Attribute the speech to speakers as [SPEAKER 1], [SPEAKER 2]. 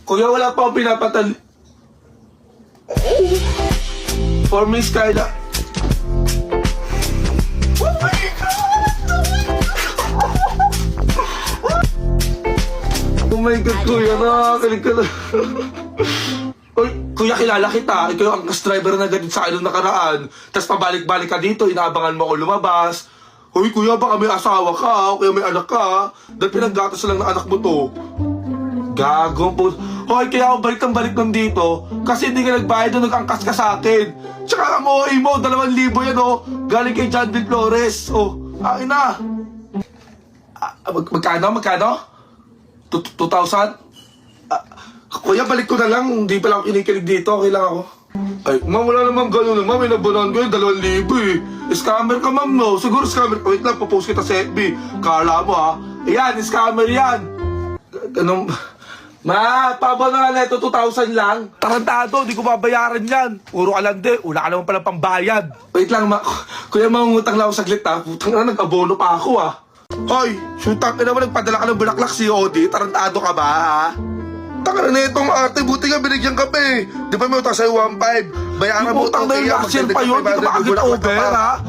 [SPEAKER 1] Kuya, wala pa akong pinapatali. For Miss Carla. Oh my God! Oh my God, kuya, nakakakilig ka na. Uy, kuya, kilala kita. Ikaw yung angkas driver na ganit sa akin nung nakaraan. Tapos pabalik-balik ka dito, inaabangan mo ako lumabas. Uy, kuya, baka may asawa ka, o kaya may anak ka. Dahil pinaggatas lang ng anak mo to. Gagong po. Hoy, kaya ako balik ng dito kasi hindi ka nagbayad o nag-angkas ka sa akin. Tsaka ang OA mo, 2,000 yan oh. Galing kay John D. Flores. Oh, akin na. Magkano? 2,000? Kuya, balik ko na lang. Hindi pala ako kinikilig dito. Okay lang ako. Ay, ma'am, wala naman gano'n. Ma'am, may nabunan ko yung 2,000 eh. Scammer ka, ma'am, no? Siguro scammer. Wait lang, papost kita sa FB. Kala mo, ha? Ayan, scammer yan. Ganun. Ma, pabo na nga ito, 2,000 lang. Tarantado, di ko babayaran yan. Puro kalande, wala ka naman pala pambayad. Wait lang, ma. Kuya, mangungutang lang ako saglit, ha. Putang na, nag-abono pa ako, ha. Hoy, shootang ka naman, nagpadala ka ng bulaklak si Odi. Tarantado ka ba, ha? Taka na itong ate, buti nga binigyan ka pa eh. Di ba may utang sa'yo 1,500? Bayaran mo utang
[SPEAKER 2] na yung last year pa yun, di ka makakit over, ha?